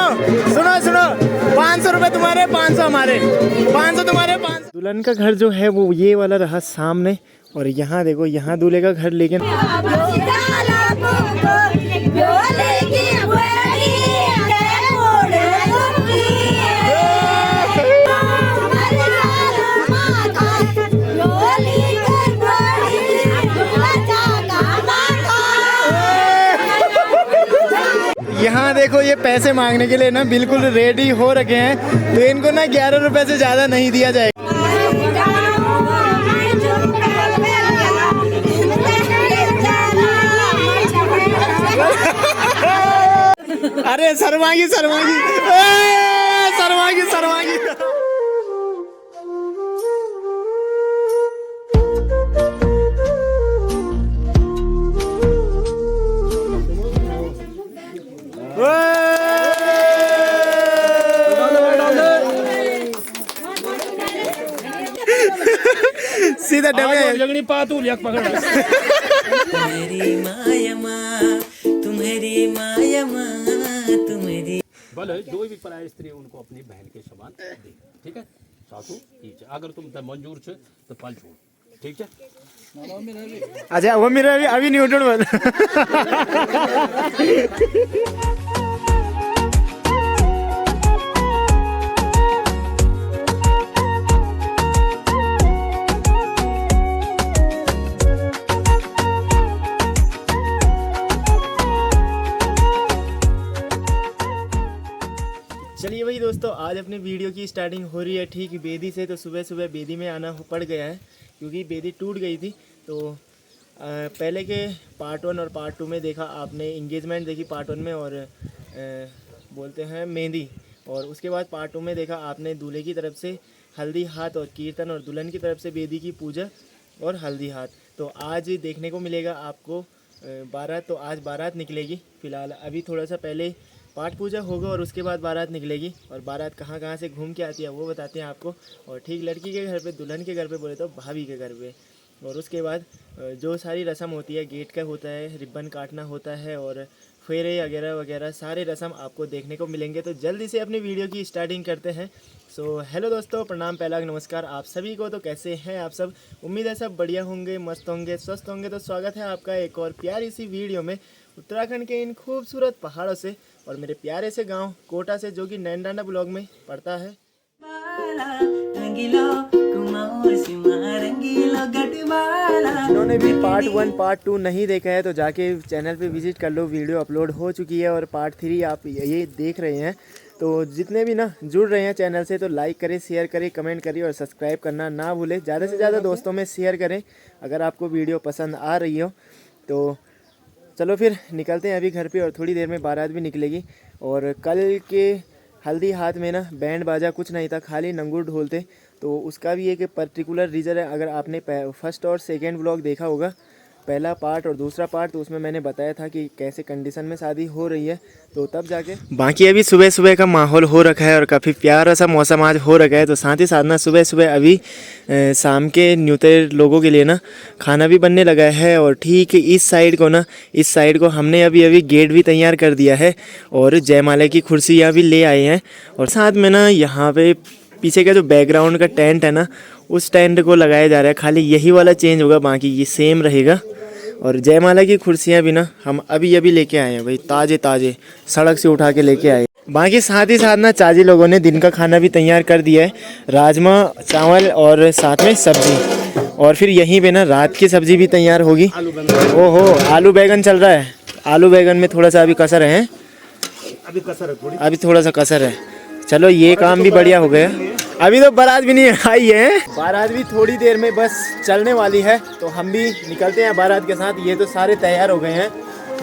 सुनो सुनो 500 रुपए तुम्हारे, 500 हमारे, 500 तुम्हारे, 500। दुल्हन का घर जो है वो ये वाला रहा सामने, और यहाँ देखो यहाँ दूल्हे का घर, लेकिन यहाँ देखो ये पैसे मांगने के लिए ना बिल्कुल रेडी हो रखे हैं, तो इनको ना 11 रुपए से ज़्यादा नहीं दिया जाएगा। अरे शर्मागी शर्मागी शर्मागी शर्मागी। सीधा डबे जगनी पातू लिया पकड़। तुम्हारी मायमा तुम्हारी मायमा तुम्हारी भले जो भी पराय स्त्री उनको अपनी बहन के समान दे, ठीक है सासू ठीक है। अगर तुम मंजूर छे तो पल छोड़, ठीक है। अच्छा वो मेरा अभी नहीं उठन वाला। चलिए भाई दोस्तों, आज अपनी वीडियो की स्टार्टिंग हो रही है ठीक बेदी से। तो सुबह सुबह बेदी में आना पड़ गया है क्योंकि बेदी टूट गई थी। तो पहले के पार्ट 1 और पार्ट 2 में देखा आपने इंगेजमेंट देखी पार्ट 1 में, और बोलते हैं मेहंदी, और उसके बाद पार्ट 2 में देखा आपने दूल्हे की तरफ से हल्दी हाथ और कीर्तन, और दुल्हन की तरफ से बेदी की पूजा और हल्दी हाथ। तो आज देखने को मिलेगा आपको बारात। तो आज बारात निकलेगी। फ़िलहाल अभी थोड़ा सा पहले पाठ पूजा होगा और उसके बाद बारात निकलेगी, और बारात कहाँ कहाँ से घूम के आती है वो बताते हैं आपको। और ठीक लड़की के घर पे, दुल्हन के घर पे बोले तो भाभी के घर पे। और उसके बाद जो सारी रस्म होती है, गेट का होता है, रिबन काटना होता है, और फेरे वगैरह वगैरह सारे रस्म आपको देखने को मिलेंगे। तो जल्दी से अपनी वीडियो की स्टार्टिंग करते हैं। सो हेलो दोस्तों, प्रणाम, पहला नमस्कार आप सभी को। तो कैसे हैं आप सब? उम्मीद है सब बढ़िया होंगे, मस्त होंगे, स्वस्थ होंगे। तो स्वागत है आपका एक और प्यारी सी वीडियो में उत्तराखंड के इन खूबसूरत पहाड़ों से और मेरे प्यारे से गांव कोटा से, जो कि नैनडांडा ब्लॉग में पड़ता है। इन्होंने भी पार्ट 1 पार्ट 2 नहीं देखा है तो जाके चैनल पे विजिट कर लो, वीडियो अपलोड हो चुकी है। और पार्ट 3 आप ये देख रहे हैं। तो जितने भी ना जुड़ रहे हैं चैनल से, तो लाइक करें, शेयर करें, कमेंट करिए और सब्सक्राइब करना ना भूलें। ज़्यादा से ज़्यादा दोस्तों में शेयर करें अगर आपको वीडियो पसंद आ रही हो। तो चलो फिर निकलते हैं अभी घर पे, और थोड़ी देर में बारात भी निकलेगी। और कल के हल्दी हाथ में ना बैंड बाजा कुछ नहीं था, खाली नंगूर ढोल थे। तो उसका भी एक पर्टिकुलर रीज़न है। अगर आपने फर्स्ट और सेकंड व्लॉग देखा होगा, पहला पार्ट और दूसरा पार्ट, तो उसमें मैंने बताया था कि कैसे कंडीशन में शादी हो रही है, तो तब जाके बाकी अभी सुबह सुबह का माहौल हो रखा है और काफ़ी प्यारा सा मौसम आज हो रखा है। तो साथ ही साथ ना सुबह सुबह अभी शाम के न्यूते लोगों के लिए ना खाना भी बनने लगा है। और ठीक इस साइड को हमने अभी अभी गेट भी तैयार कर दिया है, और जयमाला की कुर्सियाँ भी ले आए हैं। और साथ में ना यहाँ पे पीछे का जो बैकग्राउंड का टेंट है ना, उस टेंट को लगाया जा रहा है। खाली यही वाला चेंज होगा, बाकी ये सेम रहेगा। और जयमाला की कुर्सियाँ भी ना हम अभी अभी लेके आए हैं भाई, ताज़े सड़क से उठा के लेके आए। बाकी साथ ही साथ ना चाची लोगों ने दिन का खाना भी तैयार कर दिया है, राजमा चावल और साथ में सब्जी। और फिर यहीं पे ना रात की सब्जी भी तैयार होगी। ओहो, आलू बैगन चल रहा है। आलू बैगन में थोड़ा सा अभी कसर है, अभी थोड़ा सा कसर है। चलो ये काम भी बढ़िया हो गया। अभी तो बारात भी नहीं आई है, बारात भी थोड़ी देर में बस चलने वाली है। तो हम भी निकलते हैं बारात के साथ। ये तो सारे तैयार हो गए हैं,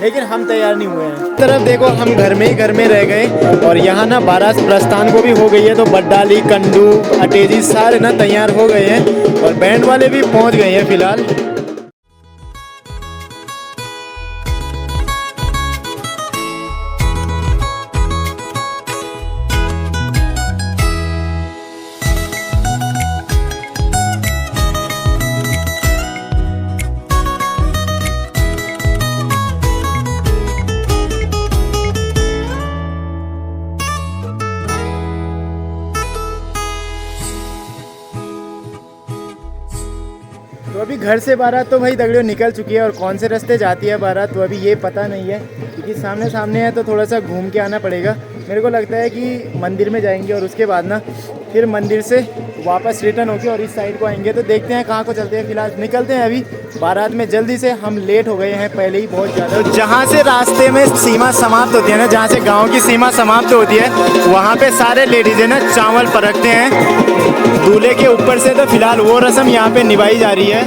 लेकिन हम तैयार नहीं हुए हैं। तरफ देखो हम घर में रह गए, और यहाँ ना बारात प्रस्थान को भी हो गई है। तो बड्डाली, कंडू, अटेजी सारे ना तैयार हो गए हैं, और बैंड वाले भी पहुँच गए हैं फिलहाल। अभी घर से बारात तो भाई दगड़ियों निकल चुकी है और कौन से रास्ते जाती है बारात तो अभी ये पता नहीं है, क्योंकि सामने सामने है तो थोड़ा सा घूम के आना पड़ेगा। मेरे को लगता है कि मंदिर में जाएंगे और उसके बाद ना फिर मंदिर से वापस रिटर्न होके और इस साइड को आएंगे। तो देखते हैं कहाँ को चलते हैं। फिलहाल निकलते हैं अभी बारात में जल्दी से, हम लेट हो गए हैं पहले ही बहुत ज़्यादा। तो जहाँ से रास्ते में सीमा समाप्त होती है ना, जहाँ से गाँव की सीमा समाप्त होती है, वहाँ पे सारे लेडीज़ है ना चावल परखते हैं दूल्हे के ऊपर से। तो फिलहाल वो रस्म यहाँ पे निभाई जा रही है।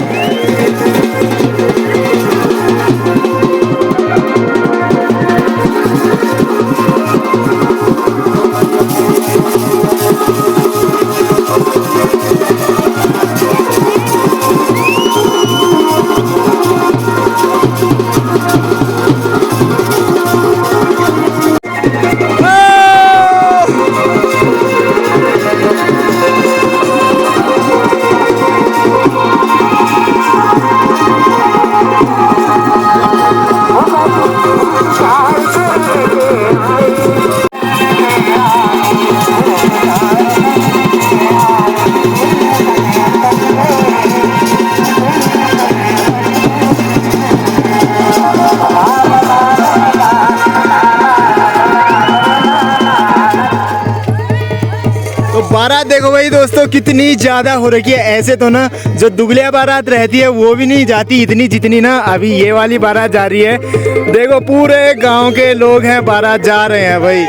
बारात देखो भाई दोस्तों कितनी ज़्यादा हो रखी है। ऐसे तो ना जो दुगलिया बारात रहती है वो भी नहीं जाती इतनी जितनी ना अभी ये वाली बारात जा रही है। देखो पूरे गांव के लोग हैं, बारात जा रहे हैं भाई।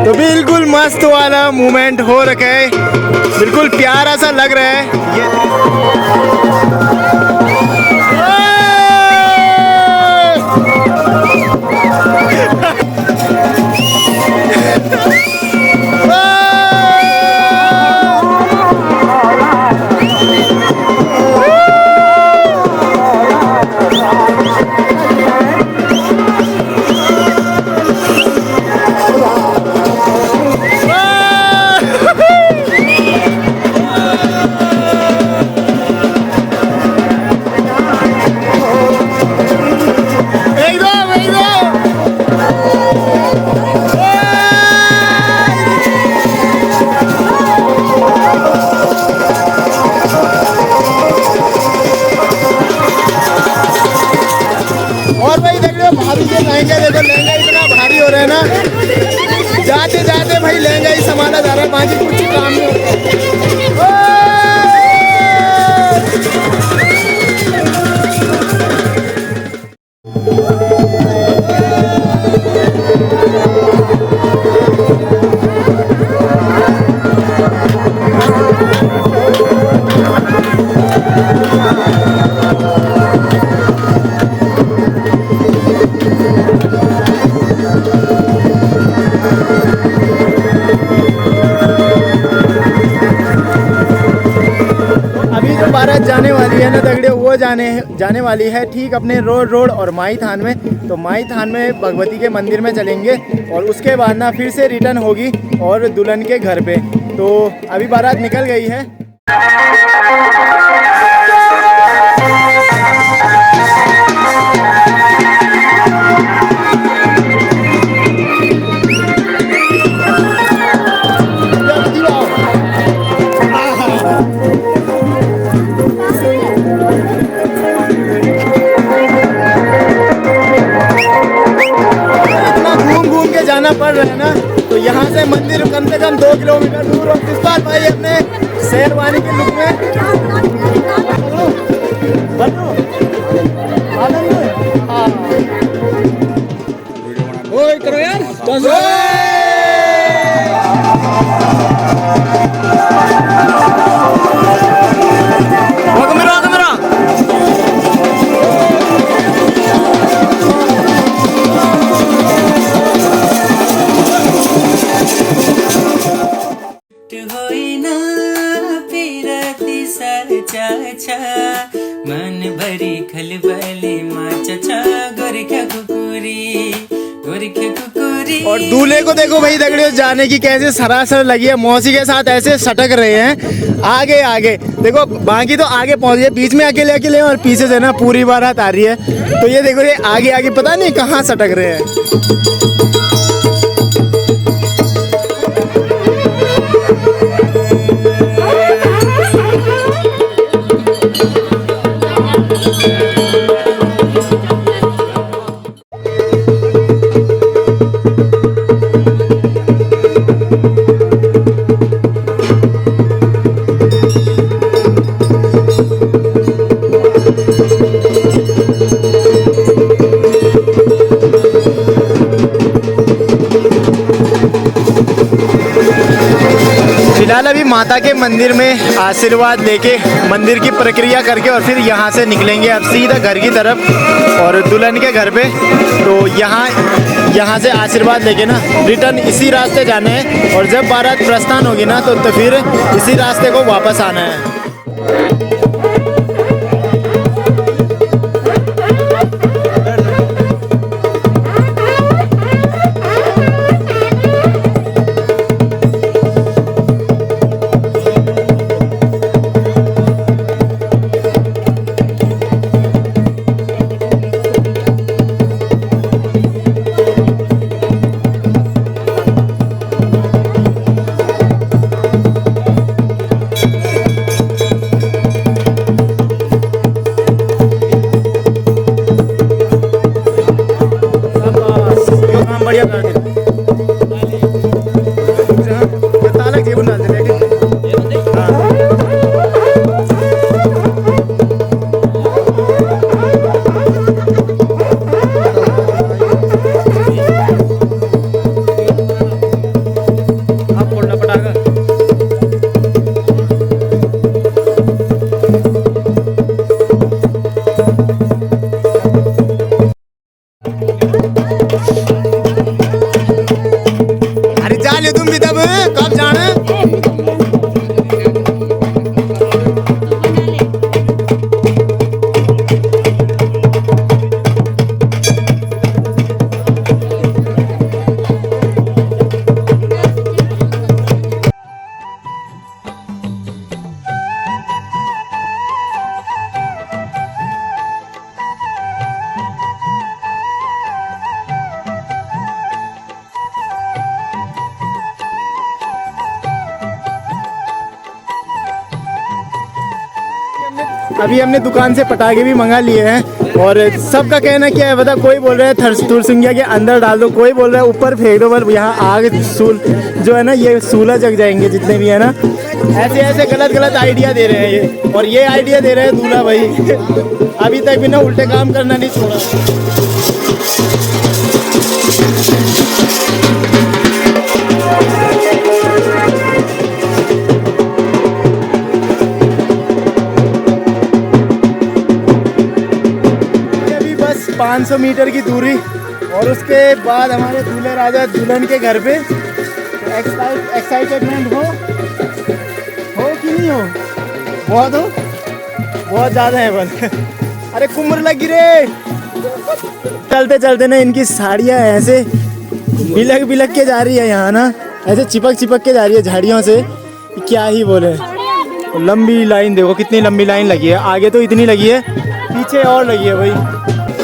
तो बिल्कुल मस्त वाला मूवमेंट हो रखा है, बिल्कुल प्यारा सा लग रहा है लहंगा देखो, लहंगा इतना भारी हो रहा है ना, जाते जाते भाई लहंगा ही संभाला जा रहा है, बाकी कुछ काम नहीं होता। बारात जाने वाली है ना दगड़े, वो जाने वाली है ठीक अपने रोड और माई थान में। तो माई थान में भगवती के मंदिर में चलेंगे और उसके बाद ना फिर से रिटर्न होगी और दुल्हन के घर पे। तो अभी बारात निकल गई है। पड़ रहा है ना, तो यहाँ से मंदिर कम से कम 2 किलोमीटर दूर। और इस बार भाई अपने शेरवानी के लुक में करो यार। मन भरी खलबली माचा गोरखा कुकुरी। और दूल्हे को देखो भाई दगड़ियों जाने की कैसे सरासर लगी है, मौसी के साथ ऐसे सटक रहे हैं आगे आगे। देखो बाकी तो आगे पहुंच गए, बीच में अकेले अकेले और पीछे से ना पूरी बारात आ रही है। तो ये देखो ये आगे आगे पता नहीं कहाँ सटक रहे हैं। फिलहाल अभी माता के मंदिर में आशीर्वाद लेके मंदिर की प्रक्रिया करके और फिर यहाँ से निकलेंगे अब सीधा घर की तरफ और दुल्हन के घर पे। तो यहाँ से आशीर्वाद लेके ना रिटर्न इसी रास्ते जाना है और जब बारात प्रस्थान होगी ना तो फिर इसी रास्ते को वापस आना है। अभी हमने दुकान से पटाखे भी मंगा लिए हैं और सबका कहना क्या है बता। कोई बोल रहा है तुरसिंगिया के अंदर डाल दो, कोई बोल रहा है ऊपर फेंक दो, पर यहाँ आग जो है ना ये सूला जग जाएंगे जितने भी है ना। ऐसे ऐसे गलत आइडिया दे रहे हैं ये, और ये आइडिया दे रहे हैं दूल्हा भाई। अभी तक भी ना उल्टे काम करना नहीं छोड़ा। अभी बस 500 मीटर की दूरी और उसके बाद हमारे दूल्हे राजा दुल्हन के घर पे। एक्साइटेडमेंट हो कि नहीं हो? बहुत ज़्यादा है बस। अरे कुम्र लगी रे। चलते चलते ना इनकी साड़ियाँ ऐसे बिलक के जा रही है यहाँ ना, ऐसे चिपक के जा रही है झाड़ियों से, क्या ही बोले। लंबी लाइन देखो, कितनी लंबी लाइन लगी है। आगे तो इतनी लगी है, पीछे और लगी है भाई।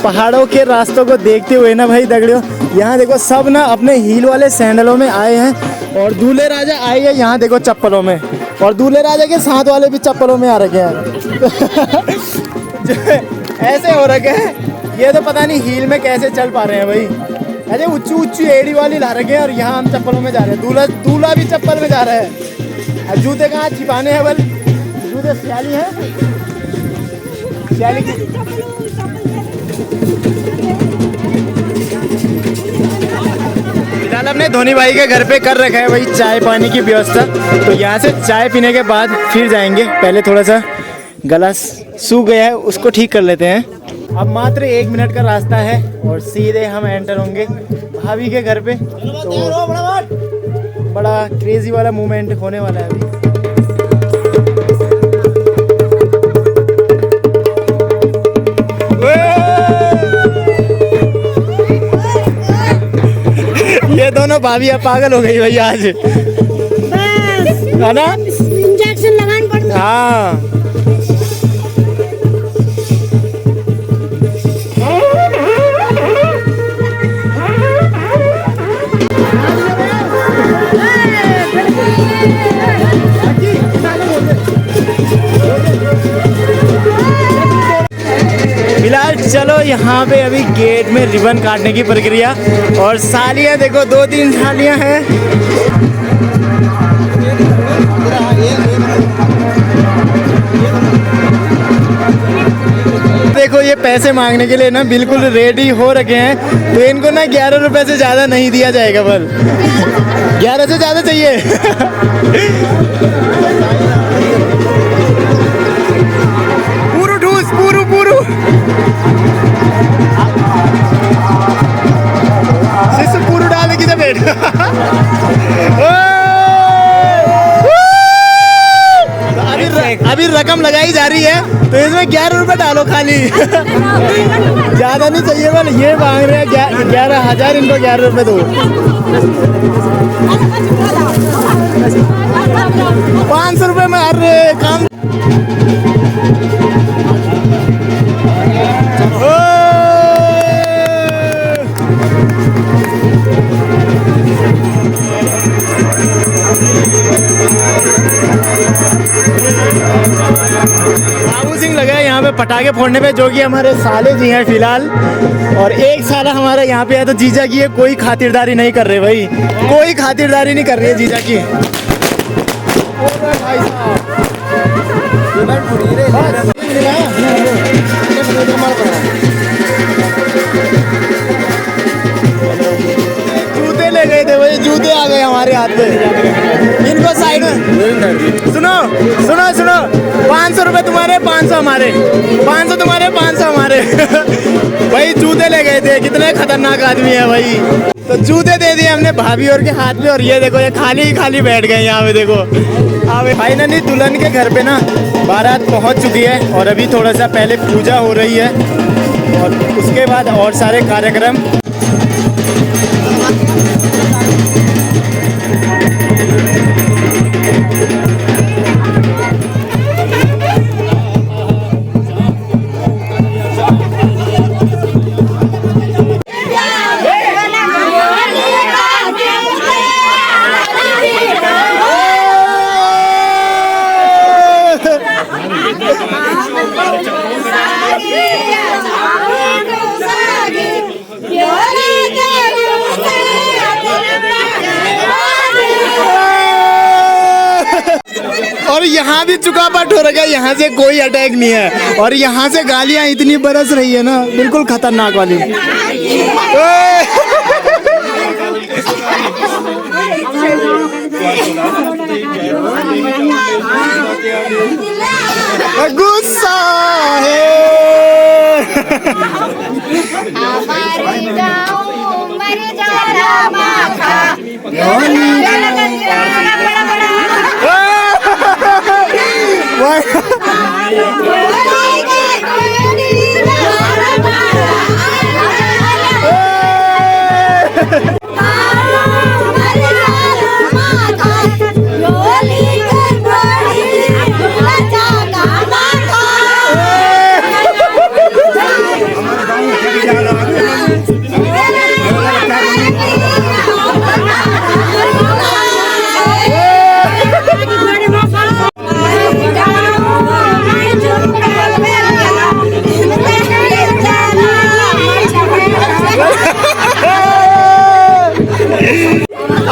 पहाड़ों के रास्तों को देखते हुए ना भाई दगड़ियों, यहाँ देखो सब ना अपने हील वाले सैंडलों में आए हैं और दूल्हे राजा आए हैं यहाँ देखो चप्पलों में, और दूल्हे राजा के साथ वाले भी चप्पलों में आ रखे हैं। ऐसे हो रखे हैं, ये तो पता नहीं हील में कैसे चल पा रहे हैं भाई। अरे ऊंची एड़ी वाली ला रखे हैं और यहाँ हम चप्पलों में जा रहे हैं। दूल्हा भी चप्पल में जा रहा है। जूते कहाँ छिपाने हैं? बल जूते सियाली हैं, सियाली की। फिलहाल हमने धोनी भाई के घर पे कर रखा है भाई चाय पानी की व्यवस्था। तो यहाँ से चाय पीने के बाद फिर जाएंगे। पहले थोड़ा सा गला सूख गया है, उसको ठीक कर लेते हैं। अब मात्र 1 मिनट का रास्ता है और सीधे हम एंटर होंगे भाभी के घर पे। तो बड़ा क्रेजी वाला मूवमेंट होने वाला है अभी। ये दोनों भाभी अब पागल हो गई भाई आज, है ना? इंजेक्शन लगाना पड़ता है। हाँ फिलहाल चलो यहाँ पे अभी गेट में रिबन काटने की प्रक्रिया। और सालियाँ देखो, 2-3 सालियाँ हैं। देखो ये पैसे मांगने के लिए ना बिल्कुल रेडी हो रखे हैं, तो इनको ना 11 रुपए से ज़्यादा नहीं दिया जाएगा। बल 11 से ज़्यादा चाहिए। पूरू ठूस, पूरू पूरू शिशु पूरू डालने की जब अभी रकम लगाई जा रही है, तो इसमें 11 रुपए डालो खाली। ज्यादा नहीं चाहिए। बल ये मांग रहे हैं 11,000, इनको 11 रुपए दो। 500 रुपए में हर काम। बाबू सिंह लगा है यहाँ पे पटाखे फोड़ने पे, जो कि हमारे साले जी हैं फिलहाल, और एक साला हमारा यहाँ पे है। तो जीजा की है, कोई खातिरदारी नहीं कर रहे भाई, कोई खातिरदारी नहीं कर रही है जीजा की। जूते ले गए थे भाई, जूते आ गए हमारे हाथ में। इनको साइड में सुनो सुनो सुनो, 500 रुपए तुम्हारे, 500 हमारे, 500 तुम्हारे, 500 हमारे। भाई जूते ले गए थे, कितने खतरनाक आदमी है भाई। तो जूते दे दिए हमने भाभी और के हाथ में, और ये देखो ये खाली ही खाली बैठ गए यहाँ पे। देखो अब फाइनली दुल्हन के घर पे ना बारात पहुँच चुकी है, और अभी थोड़ा सा पहले पूजा हो रही है, और उसके बाद और सारे कार्यक्रम। और यहाँ भी चुकापट हो रखा है, यहाँ से कोई अटैक नहीं है, और यहाँ से गालियाँ इतनी बरस रही है ना, बिल्कुल खतरनाक वाली। गुस्सा है।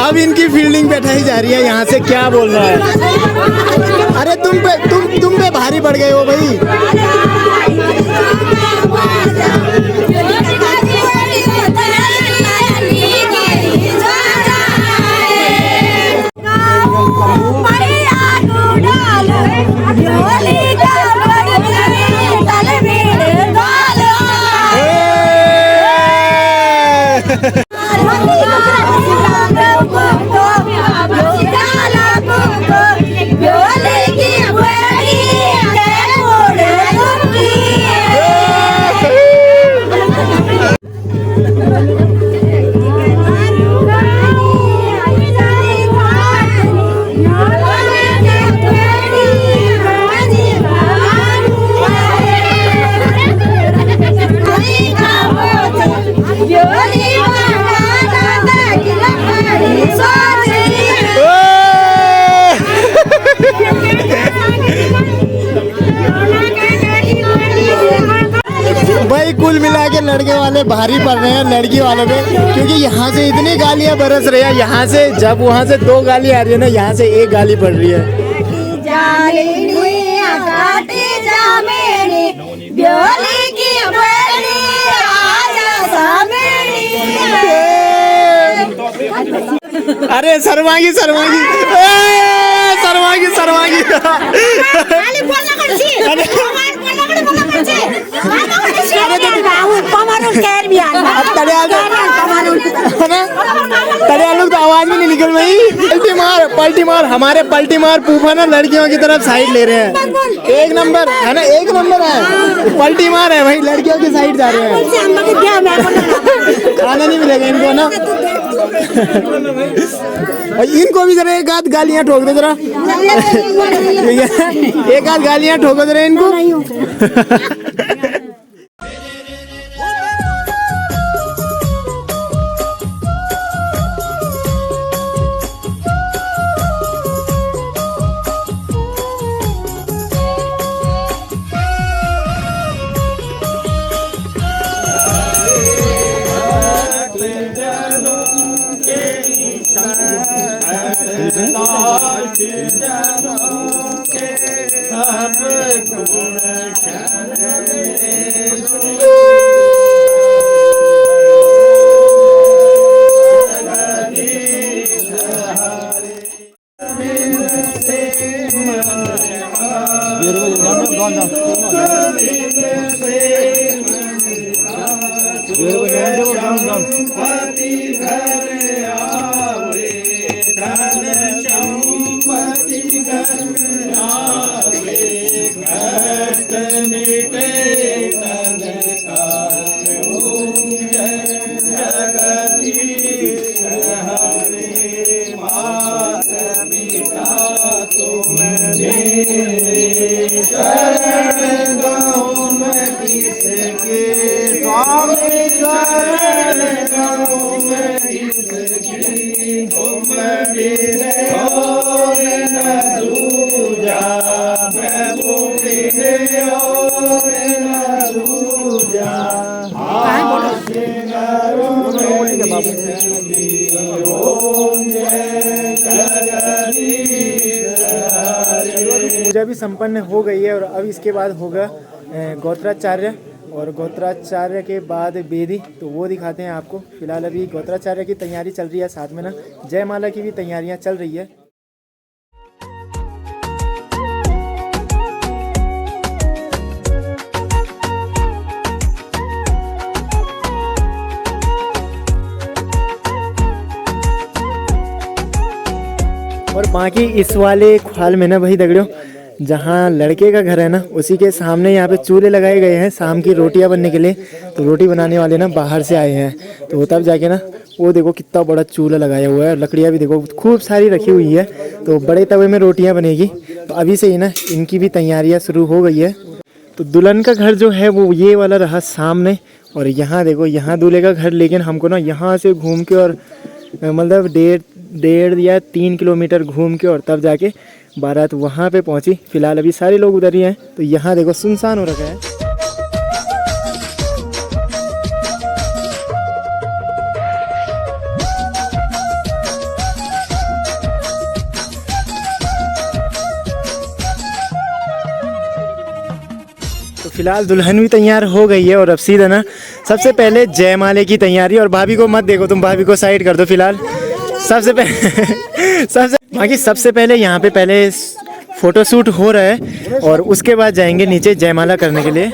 अब इनकी फील्डिंग बैठाई जा रही है, यहाँ से क्या बोल रहा है। अरे तुम पे भारी पड़ गए हो भाई। भाई कुल मिला के लड़के वाले भारी पड़ रहे हैं लड़की वालों पे, क्योंकि यहाँ से इतनी गालियाँ बरस रही है। यहाँ से जब वहाँ से 2 गाली आ रही है ना, यहाँ से 1 गाली पड़ रही है। ब्योली की बड़ी आजा सामने। अरे सर्वांगी सर्वांगी सर्वांगी सर्वांगी खाली बोलना करছি আমার बोलना করে बोलना করছে আরে তো कमरुल केर भी आ तड़े लोग तो आवाज में नहीं निकल रही। पलटी मार हमारे पलटी मार पूफा ना लड़कियों की तरफ साइड ले रहे हैं। एक नंबर है ना, एक नंबर है पलटी मार है भाई, लड़कियों की साइड जा रहे हैं। खाना नहीं मिलेगा इनको ना। और इनको भी जरा एक आध गालियां ठोक दो जरा, ठीक है, एक आध गालियां ठोको जरा इनको। पूजा भी संपन्न हो गई है और अब इसके बाद होगा गोत्राचार्य, और गोत्राचार्य के बाद वेदी, तो वो दिखाते हैं आपको। फिलहाल अभी गोत्राचार्य की तैयारी चल रही है, साथ में ना जयमाला की भी तैयारियां चल रही है। और बाकी इस वाले ख्वाल में ना भाई दगड़ियों, जहाँ लड़के का घर है ना उसी के सामने यहाँ पे चूल्हे लगाए गए हैं शाम की रोटियाँ बनने के लिए। तो रोटी बनाने वाले ना बाहर से आए हैं, तो तब जाके ना वो देखो कितना बड़ा चूल्हा लगाया हुआ है, और लकड़ियाँ भी देखो खूब सारी रखी हुई है। तो बड़े तवे में रोटियाँ बनेगी। तो अभी से ही ना इनकी भी तैयारियाँ शुरू हो गई है। तो दुल्हन का घर जो है वो ये वाला रहा सामने, और यहाँ देखो यहाँ दूल्हे का घर, लेकिन हमको ना यहाँ से घूम के और मतलब 1.5 या 3 किलोमीटर घूम के और तब जाके बारात वहाँ पे पहुँची। फिलहाल अभी सारे लोग उधर ही हैं, तो यहाँ देखो सुनसान हो रखा है। तो फिलहाल दुल्हन भी तैयार हो गई है, और अब सीधा ना सबसे पहले जयमाले की तैयारी। और भाभी को मत देखो तुम, भाभी को साइड कर दो फिलहाल। सबसे पहले यहाँ पे पहले फोटो शूट हो रहा है, और उसके बाद जाएंगे नीचे जयमाला करने के लिए।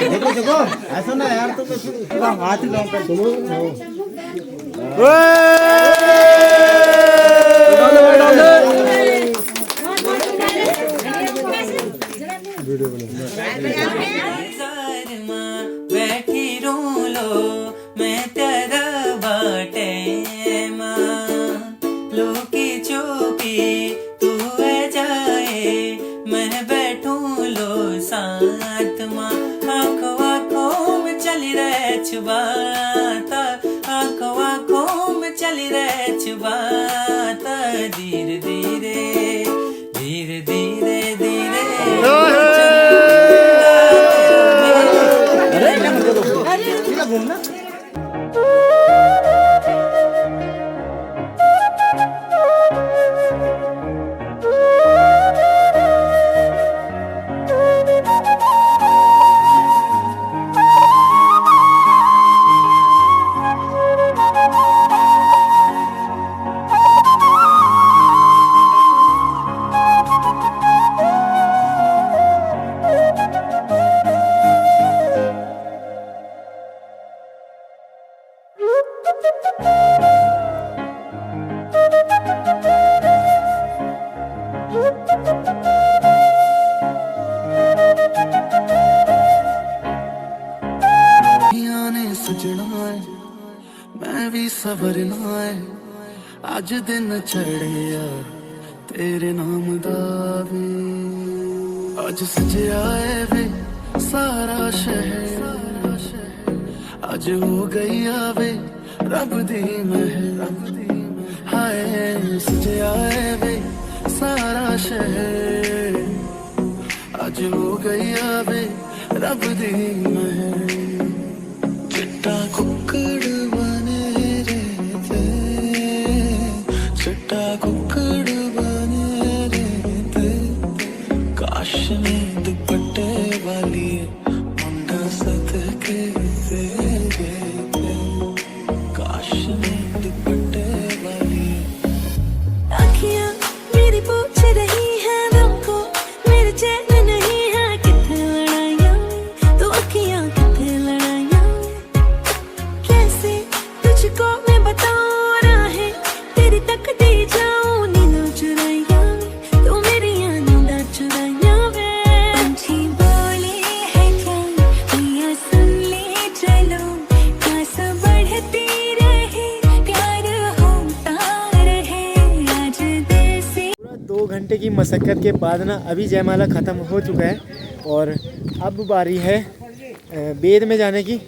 देखो देखो ऐसा ना यार, तो हाथ ही लाऊं सुनो। बैठी रो लो मैं तेरा बाटे माँ, लो की चौकी तू है जाए रह छुबाता धीरे धीरे धीरे धीरे धीरे मैं भी सवरना है अज दिन चढ़िया तेरे नाम दा वे अज सजया है वे सारा शहर अज हो गई आवे रब दी महर हाय सजया है वे सारा शहर अज हो गई आवे रब दी महर चिट्टा कुक्कड़ बने रहते चिट्टा कुक्कड़ बने रहते काश में दुपट्टे वाली मुंडा सदके से गए काश में दुपट्टे वाली आँखियाँ मेरी पूछ रही है हमको मेरे चैन नहीं है कितने लड़ाइयाँ तो आँखियाँ कितने लड़ाइयाँ कैसे तुझको मैं बताऊँ राहें तेरी तक दे जाऊँ नींद चुराइयाँ तो मेरी नींद चुराइयाँ वे पंछी बोले है क्या मैया सुन ले चलो प्यास बढ़ती रहे प्यार होता रहे आज देसी पूरा 2 घंटे की मशक्क़त के बाद ना अभी जयमाला ख़त्म हो चुका है और अब बारी है बेद में जाने की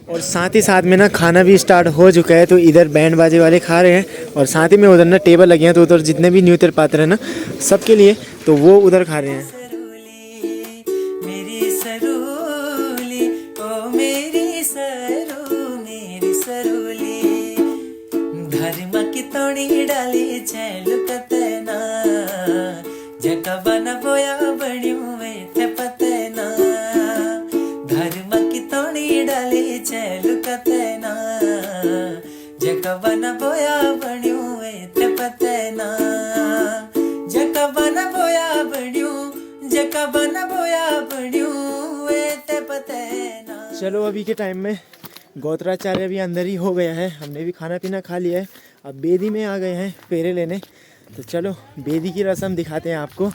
और साथ ही साथ में ना खाना भी स्टार्ट हो चुका है। तो इधर बैंड बाजे वाले खा रहे हैं और साथ ही में उधर ना टेबल लगे हैं तो उधर जितने भी न्यू पात्र हैं ना सबके लिए तो वो उधर खा रहे हैं। मेरी सरूली ओ मेरी सरूली धर्म की तोड़ी डाली छैल कतना जका बना बोया बड़ियों में थे पतना धर्म की तोड़ी डाली छैल कतना जका बना बोया बड़ियों में थे पतना जका बना बोया बड़ियों जका बना बोया बड़ियों में थे पतना। चलो अभी के टाइम में गोत्राचार्य भी अंदर ही हो गया है, हमने भी खाना पीना खा लिया है, अब बेदी में आ गए हैं फेरे लेने। तो चलो बेदी की रस्म दिखाते हैं आपको।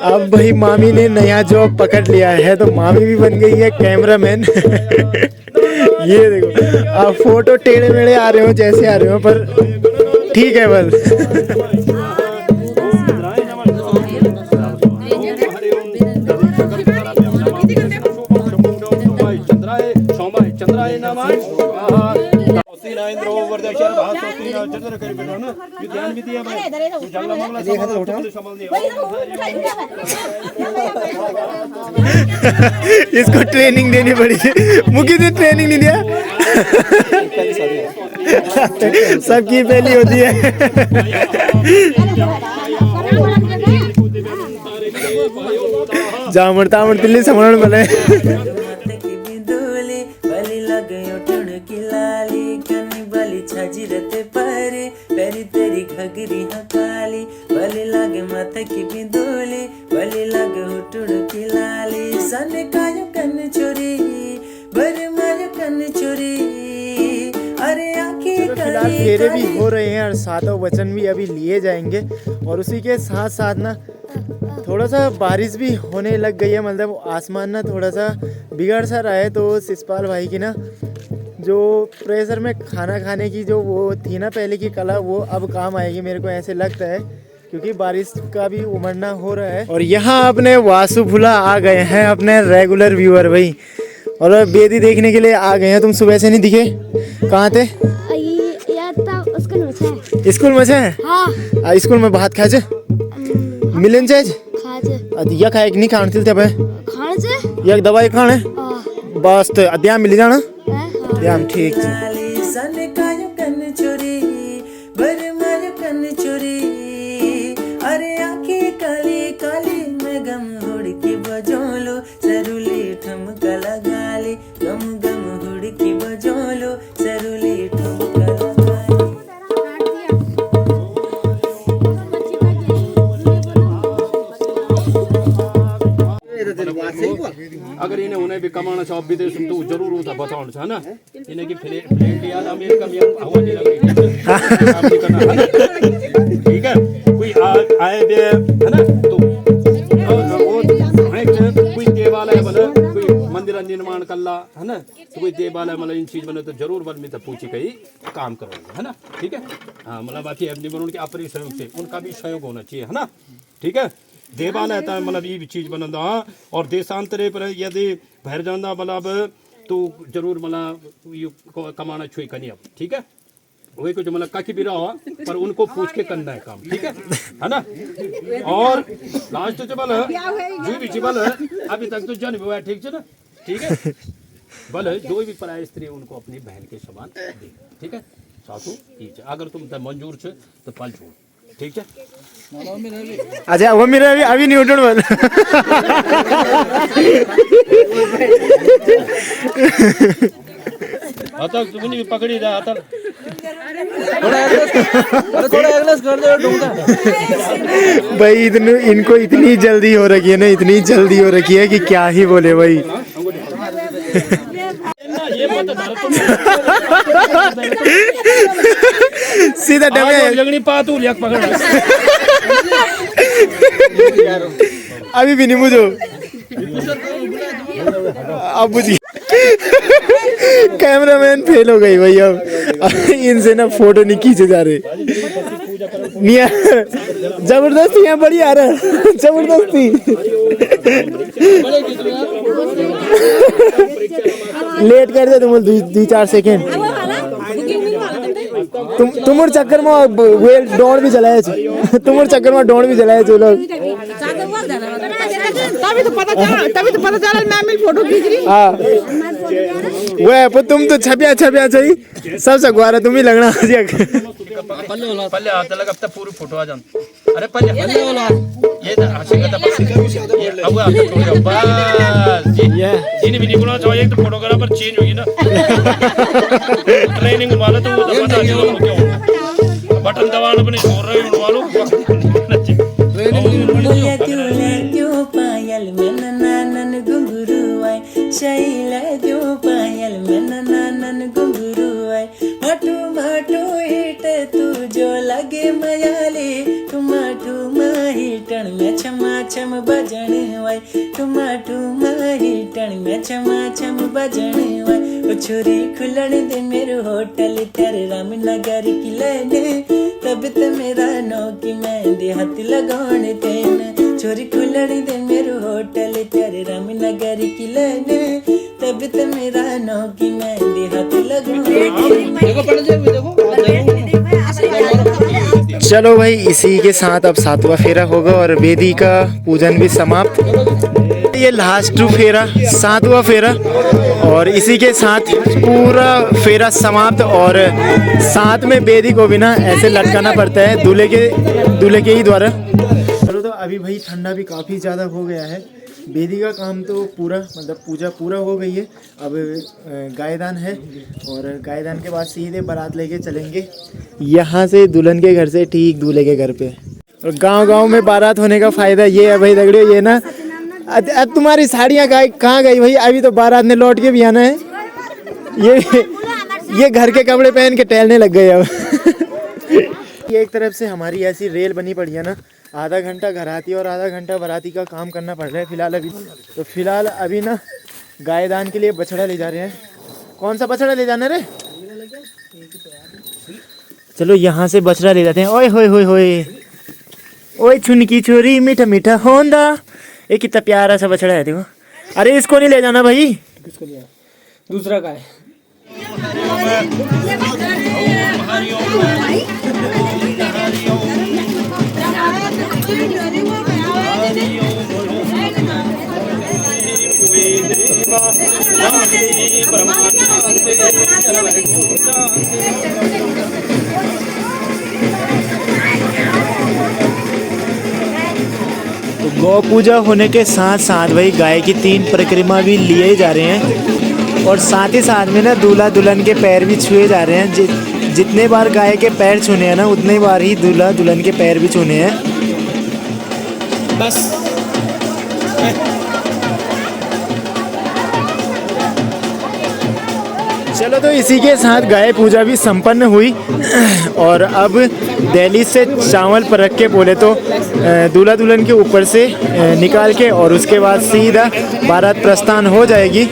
अब भाई मामी ने नया जॉब पकड़ लिया है तो मामी भी बन गई है कैमरामैन। ये देखो आप फोटो टेढ़े मेढ़े आ रहे हो जैसे आ रहे हो पर ठीक है बस। चंद्राय नमः जगह कर बेटा ना ये ध्यान भी दिया भाई तू जंगला मंगला संभाल दिया इसको ट्रेनिंग देनी पड़ी मुखी ने ट्रेनिंग नहीं दिया सबकी पहली होती है जामड़ तामड़ तिल्ली समरण बने बिंदुली बलि लगे उठण की लाली कनी बलि छजरते परे पेरी तेरी घगरी हकाली बलि लगे माथे की बिंदुली बलि लगे उठण की लाली सन कायो कन चोरी बर मायो कन चोरी अरे आंखें फिलहाल फेरे भी हो रहे हैं और सातों वचन भी अभी लिए जाएंगे और उसी के साथ साथ ना थोड़ा सा बारिश भी होने लग गई है, मतलब आसमान ना थोड़ा सा बिगड़ सा रहा है। तो शिषपाल भाई की ना जो प्रेशर में खाना खाने की जो वो थी ना पहले की कला, वो अब काम आएगी मेरे को ऐसे लगता है, क्योंकि बारिश का भी उमड़ना हो रहा है। और यहाँ अपने वासु फुला आ गए हैं, अपने रेगुलर व्यूअर भाई, और बेदी देखने के लिए आ गए हैं। तुम सुबह से नहीं दिखे, कहाँ थे? स्कूल में है। हाँ। स्कूल में भात खाए छे मिलन छे या खाए नहीं खाण थी तबे एक दवाई खाने बस तो अध्याय मिल जाना ध्यान ठीक है। अरे आंखें काली काली मैं गम हुड़की बजोलो सरुली ठुमका लगाली गम गम हुड़की बजोलो सरुली ठुमका अगर इन्हें उन्हें भी कमाना चाहो विदेश में तो जरूर होता बताओ है ना, इन्हें की फ्रेंड याद अमेरिका में हवा नहीं लग रही ठीक है। कोई आए बे है ना तो कोई देवालय बने, कोई मंदिर निर्माण कर ला है ना, तो कोई देवालय मतलब इन चीज बने तो जरूर बन में तो पूछी कहीं काम करोगे है ना, ठीक है। हाँ मतलब बाकी अपनी बन उनके अपने सहयोग से उनका भी सहयोग होना चाहिए है ना, ठीक है। देवालय था मतलब ये भी चीज बनंदा और देशांतरे पर यदि बाहर जाना मतलब तो जरूर मतलब कमाना छुई करनी अब, ठीक है। वही कुछ मतलब काकी भी रहा पर उनको पूछ के करना है काम, ठीक है ना। और लास्ट जबल जी भी जबल अभी तक तो जन्म हुआ है, ठीक है ना, ठीक है। बल जो भी पराय स्त्री उनको अपनी बहन के समान दे, ठीक है। सासू ठीक है, अगर तुम मंजूर छे तो पल छोड़, ठीक है। अच्छा वो मेरा अभी नहीं उठन वाला आता तुमने भी पकड़ी रहा आता थोड़ा एग्लास कर दो डूंगा भाई। इनको इतनी जल्दी हो रखी है ना, इतनी जल्दी हो रखी है कि क्या ही बोले भाई। सीधा डबे लगनी पातू लिया पकड़ अभी भी नहीं मुझे अब बुझ कैमरामैन फेल हो गई भाई। अब इनसे ना फोटो नहीं खींचे जा रहे, जबरदस्ती यहाँ बड़ी आ रहा है, जबरदस्ती लेट कर दे तुम 2-4 सेकेंड। तुमर चक्कर में वेल डोंड भी जलाए छे, तुमर चक्कर में डोंड भी जलाए छे लोग। तभी तो पता चला मैं मेरी फोटो खींच रही। हां वो तुम तो छपिया चाहिए सबसे गुआरा तुम ही लगना पल्ले हाथ लगा अब तक पूरी फोटो आ जान। अरे पल्ले वाला ये हंसी का बस ये अब आप थोड़ा बस जी भी नहीं बोलना चाहिए तो फोटोग्राफर चेंज होगी ना ट्रेनिंग वाला तो वो तो पता नहीं क्या बटन दबाना अपने छोड़ रहे हो वालों क्यों पायल में ननन घुंघरू आए शैला जो पायल में ननन घुंघरू आए माटू माटू हिट तू जो लगे मयाले टमाटू माहिटन में छमा छम बजन वाई टमाटू माहिटन में छमा छम बजन वाई ओ छोरी खुलन दे मेरे होटल तेरे रामनगर की लेने तब तो मेरा नौकी मैं देहात लगाने तेन छोरी खुलन दे मेरे होटल तेरे रामनगर की लेने तब तो मेरा नौकी मैं देहात लगाने। देखो पढ़ जाओ देखो चलो भाई, इसी के साथ अब 7वां फेरा होगा और वेदी का पूजन भी समाप्त। ये लास्ट फेरा, 7वां फेरा, और इसी के साथ पूरा फेरा समाप्त। और साथ में वेदी को भी ना ऐसे लटकाना पड़ता है दूल्हे के ही द्वारा। चलो, तो अभी भाई ठंडा भी काफ़ी ज़्यादा हो गया है। वेदी का काम तो पूरा, मतलब पूजा पूरा हो गई है। अब गायदान है और गायदान के बाद सीधे बारात लेके चलेंगे यहाँ से दुल्हन के घर से ठीक दूल्हे के घर पे। और गांव-गांव में बारात होने का फ़ायदा ये है भाई दगड़ियों, ये ना अब तुम्हारी साड़ियाँ कहाँ गई भाई? अभी तो बारात ने लौट के भी आना है। ये घर के कपड़े पहन के टहलने लग गए अब। ये एक तरफ से हमारी ऐसी रेल बनी पड़ी है ना, आधा घंटा घर आती है और आधा घंटा बाराती का काम करना पड़ रहा है फिलहाल अभी। तो फिलहाल अभी ना गायदान के लिए बछड़ा ले जा रहे हैं। कौन सा बछड़ा ले जाना रे? चलो यहाँ से बछड़ा ले जाते हैं। ओए होए होए होए, ओए छुनकी छोरी मीठा मीठा होंदा। ये कितना प्यारा सा बछड़ा है देखो। अरे इसको नहीं ले जाना भाई। दूसरा का है। तो गौ पूजा होने के साथ साथ भाई गाय की 3 परिक्रमा भी लिए जा रहे हैं और साथ ही साथ में ना दूल्हा दुल्हन के पैर भी छुए जा रहे हैं। जितने बार गाय के पैर छूने हैं ना, उतने बार ही दूल्हा दुल्हन के पैर भी छूने हैं। बस चलो, तो इसी के साथ गाय पूजा भी संपन्न हुई और अब दहलीज से चावल परख के बोले तो दूल्हा दुल्हन के ऊपर से निकाल के और उसके बाद सीधा बारात प्रस्थान हो जाएगी।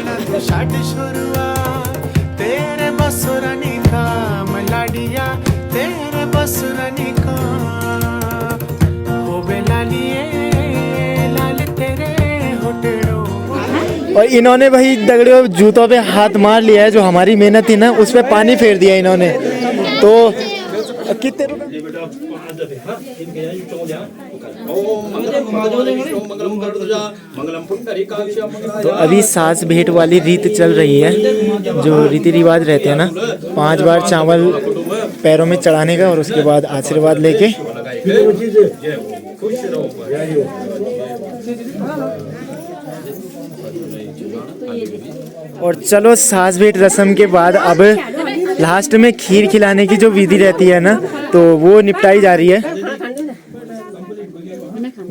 और इन्होंने भाई दगड़ियों जूतों पे हाथ मार लिया है। जो हमारी मेहनत थी ना, उस पे पानी फेर दिया इन्होंने। तो कितने तो अभी सास भेंट वाली रीत चल रही है, जो रीति रिवाज रहते हैं ना, 5 बार चावल पैरों में चढ़ाने का और उसके बाद आशीर्वाद लेके। और चलो, सास भेंट रस्म के बाद अब लास्ट में खीर खिलाने की जो विधि रहती है ना, तो वो निपटाई जा रही है।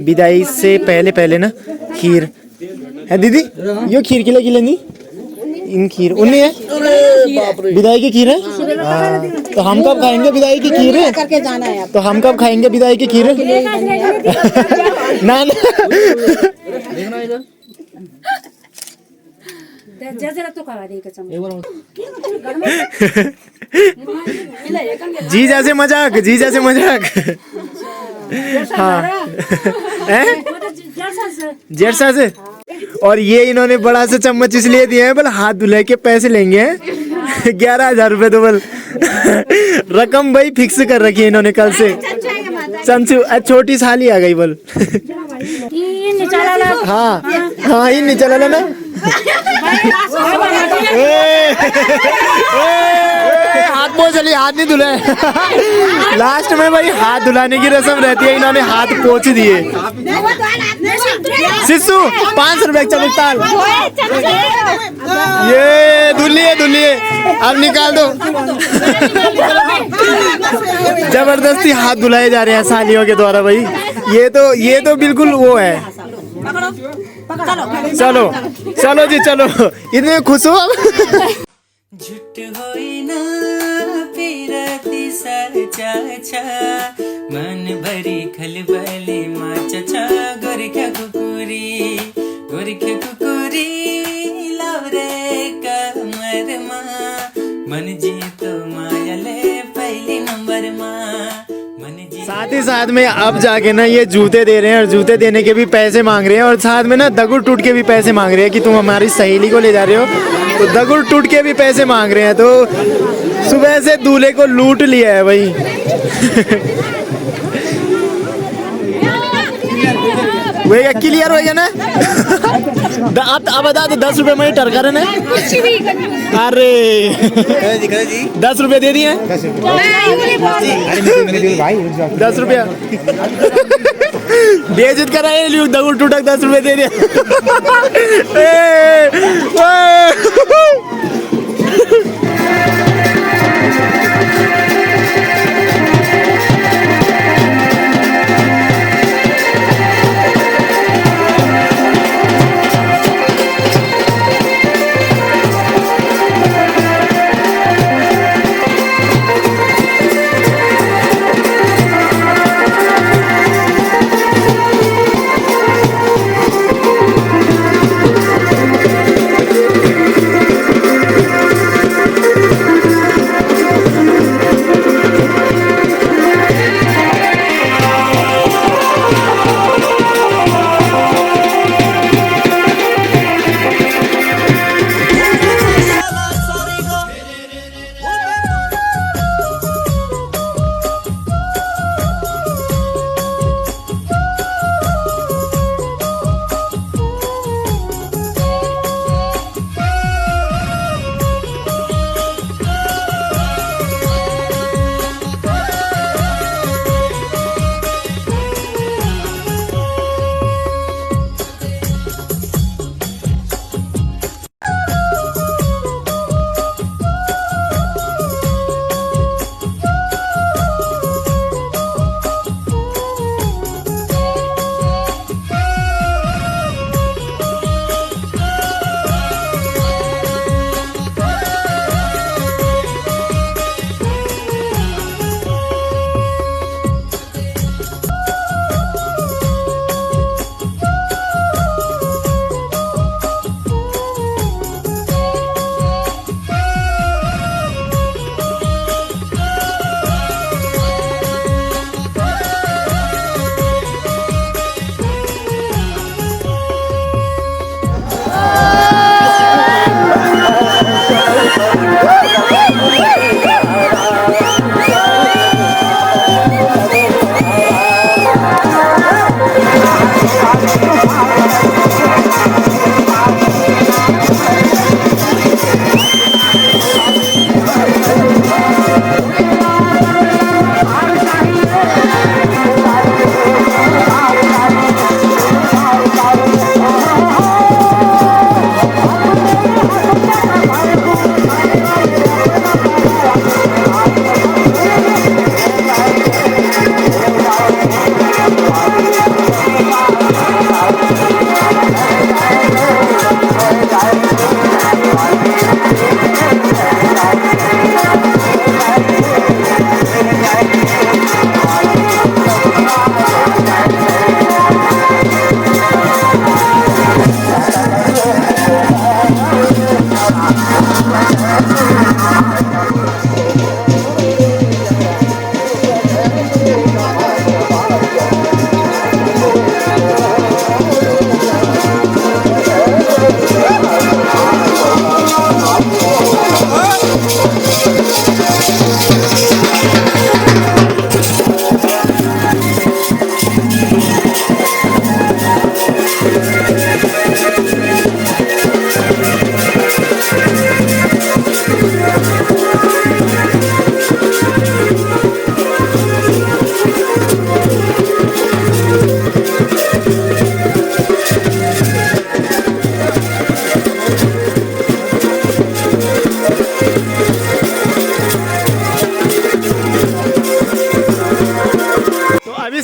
विदाई से पहले ना खीर है दीदी, यो खीर खिलेंगी इन खीर उन्हें है विदाई की खीर है। तो हम कब खाएंगे विदाई की खीर है? करके जाना है। तो हम कब खाएंगे विदाई की खीर? ना जीजा से मजाक, जीजा से मजाक। हाँ जेरसा से। और ये इन्होंने बड़ा सा चम्मच इसलिए दिया है बोल हाथ धुलाई के पैसे लेंगे 11,000 रुपए। तो बोल रकम भाई फिक्स कर रखी है इन्होंने कल से। चमचू छोटी साली आ गई बोल। हाँ हाँ, इन नहीं चला ना। हाथ पोंछ चली, हाथ नहीं धुलाए। लास्ट में भाई हाथ धुलाने की रस्म रहती है, इन्होंने हाथ पोंछ दिए। शिशु 500 रुपए चमकताल। ये धुलिए अब निकाल दो। जबरदस्ती हाथ धुलाए जा रहे हैं सालियों के द्वारा भाई। ये तो बिल्कुल वो है। चलो चलो जी चलो, इतने खुश हो। झूठ होई ना पिरती सचा छा, मन भरी खलबली माचा गोरख्या कुकुरी लावरे कमर मा, मन जी तो मायाले पहली नंबर मा। साथ ही साथ में अब जाके ना ये जूते दे रहे हैं और जूते देने के भी पैसे मांग रहे हैं और साथ में ना दगुड़ टूट के भी पैसे मांग रहे हैं कि तुम हमारी सहेली को ले जा रहे हो, तो दगुड़ टूट के भी पैसे मांग रहे हैं। तो सुबह से दूल्हे को लूट लिया है भाई। वही क्लियर हो गया ना। अब बता दो 10 रुपए में टरका रहे ना। अरे 10 रुपए दे दिए 10 रुपया बेइज्जत कराए दगुड़ टूटक 10 रुपए दे दिए।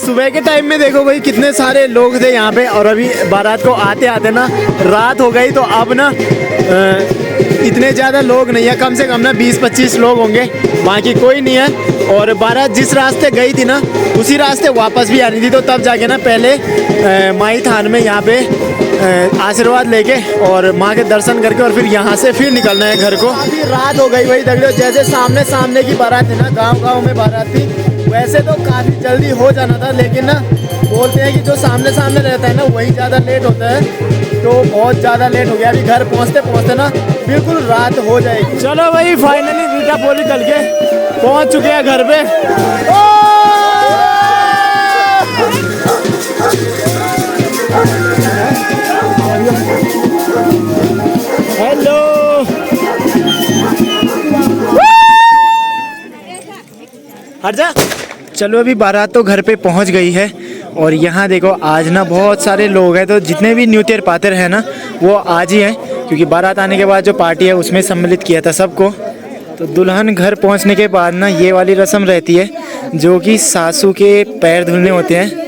सुबह के टाइम में देखो भाई कितने सारे लोग थे यहाँ पे, और अभी बारात को आते आते ना रात हो गई, तो अब ना इतने ज़्यादा लोग नहीं है, कम से कम ना 20-25 लोग होंगे, बाकी कोई नहीं है। और बारात जिस रास्ते गई थी ना उसी रास्ते वापस भी आनी थी, तो तब जाके ना पहले माई थान में यहाँ पे आशीर्वाद लेके और माँ के दर्शन करके और फिर यहाँ से फिर निकलना है घर को। अभी रात हो गई भाई दगड़ियों, जैसे सामने की बारात थी ना, गांव में बारात थी, वैसे तो काफ़ी जल्दी हो जाना था, लेकिन ना बोलते हैं कि जो सामने रहता है ना वही ज़्यादा लेट होता है, तो बहुत ज़्यादा लेट हो गया। अभी घर पहुँचते ना बिल्कुल रात हो जाएगी। चलो भाई फाइनली रीटा पोली चल के पहुँच चुके हैं घर पे। हट जा। चलो अभी बारात तो घर पे पहुंच गई है और यहाँ देखो आज ना बहुत सारे लोग हैं, तो जितने भी न्यूतियर पात्र हैं ना वो आज ही हैं, क्योंकि बारात आने के बाद जो पार्टी है उसमें सम्मिलित किया था सबको। तो दुल्हन घर पहुंचने के बाद ना ये वाली रस्म रहती है जो कि सासू के पैर धुलने होते हैं।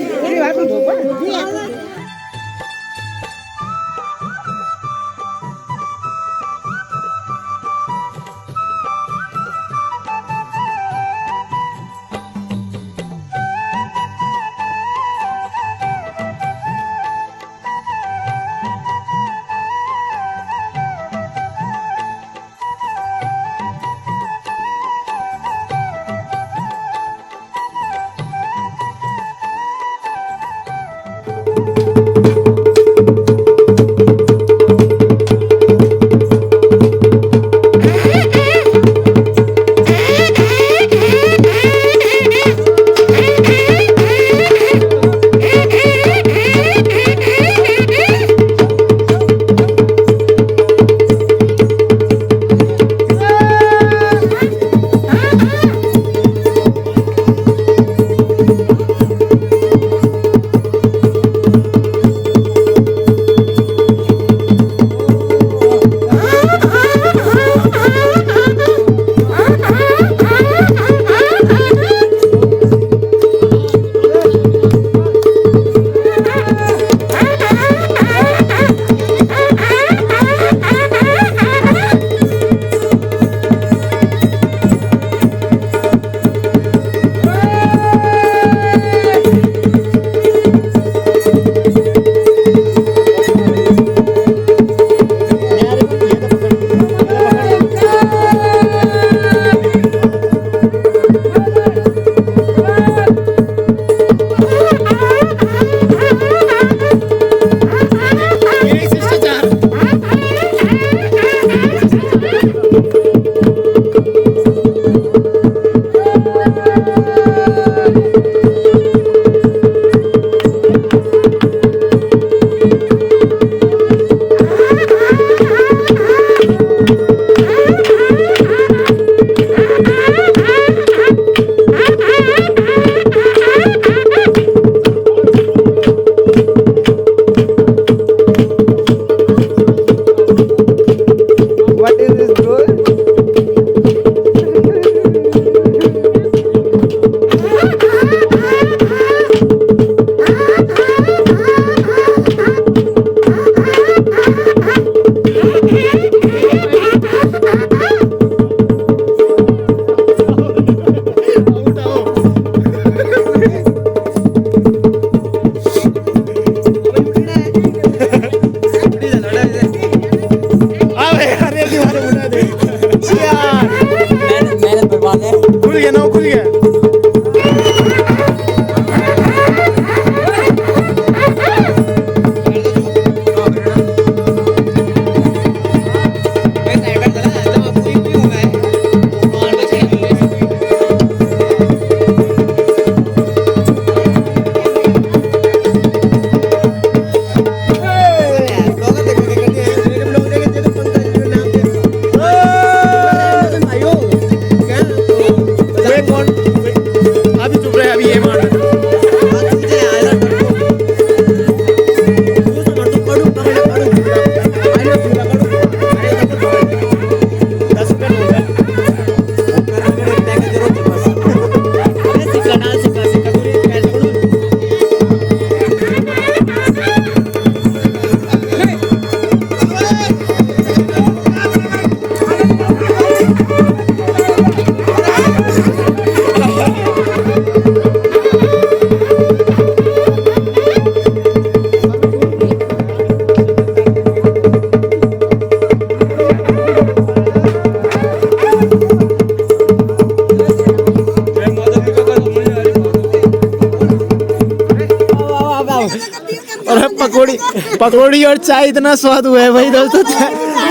पकौड़ी और चाय इतना स्वाद हुआ है भाई दोस्तों,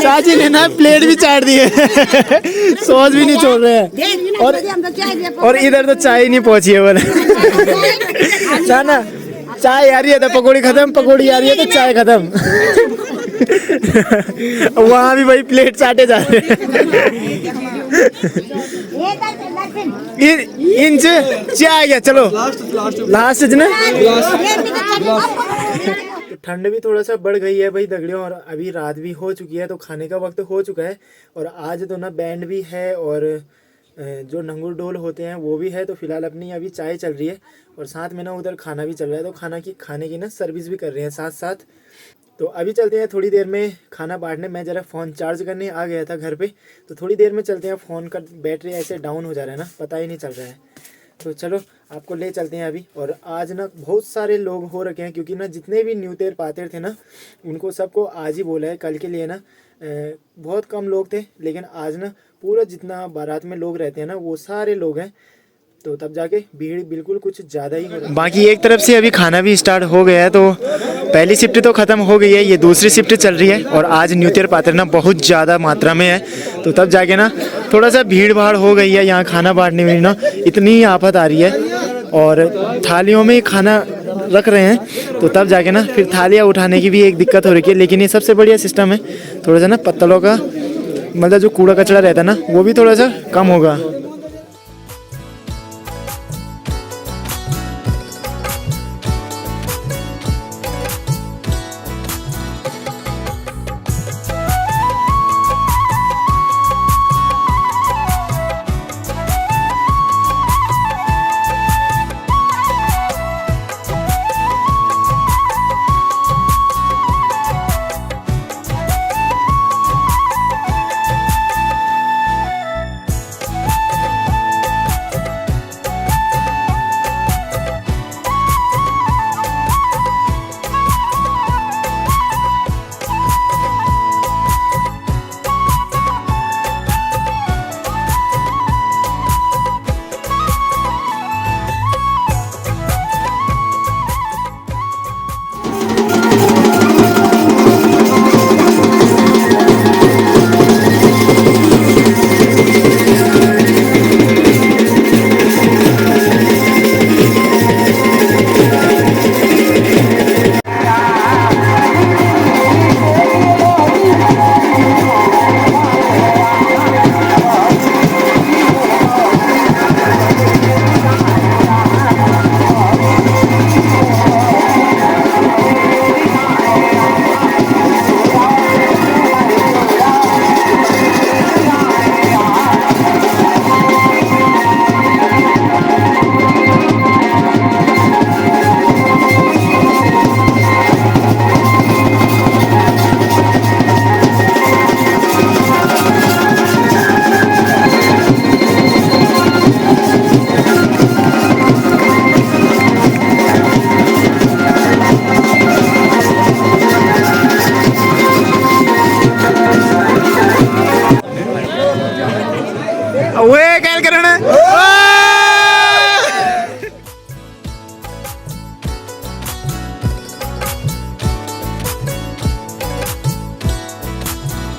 चाची ने ना प्लेट भी चाट दी है सॉस भी नहीं छोड़ रहे हैं और इधर तो चाय नहीं पहुंची है बोले ना, चाय आ रही है तो पकौड़ी खत्म, पकौड़ी आ रही है तो चाय खत्म वहाँ भी भाई प्लेट चाटे जा रहे हैं। इंच क्या आ गया, चलो लास्ट ना। तो ठंड भी थोड़ा सा बढ़ गई है भाई दगड़ियों, और अभी रात भी हो चुकी है, तो खाने का वक्त हो चुका है। और आज तो ना बैंड भी है और जो नंगुर ढोल होते हैं वो भी है। तो फिलहाल अपनी अभी चाय चल रही है और साथ में ना उधर खाना भी चल रहा है, तो खाने की ना सर्विस भी कर रहे हैं साथ साथ। तो अभी चलते हैं थोड़ी देर में खाना बांटने। मैं ज़रा फ़ोन चार्ज करने आ गया था घर पे, तो थोड़ी देर में चलते हैं। फ़ोन का बैटरी ऐसे डाउन हो जा रहा है ना, पता ही नहीं चल रहा है। तो चलो आपको ले चलते हैं अभी। और आज ना बहुत सारे लोग हो रखे हैं, क्योंकि ना जितने भी न्यूतेर पातेर थे ना उनको सबको आज ही बोला है। कल के लिए ना बहुत कम लोग थे, लेकिन आज ना पूरा जितना बारात में लोग रहते हैं ना वो सारे लोग हैं। तो तब जाके भीड़ बिल्कुल कुछ ज़्यादा ही हो रही है। बाकी एक तरफ से अभी खाना भी स्टार्ट हो गया है, तो पहली शिफ्ट तो ख़त्म हो गई है, ये दूसरी शिफ्ट चल रही है। और आज न्यूतेर पात्र ना बहुत ज़्यादा मात्रा में है, तो तब जाके ना थोड़ा सा भीड़ भाड़ हो गई है। यहाँ खाना बांटने में ना इतनी आफत आ रही है, और थालियों में खाना रख रहे हैं, तो तब जाके ना फिर थालियाँ उठाने की भी एक दिक्कत हो रही है। लेकिन ये सबसे बढ़िया सिस्टम है, थोड़ा सा ना पत्तलों का मतलब जो कूड़ा कचरा रहता है ना वो भी थोड़ा सा कम होगा।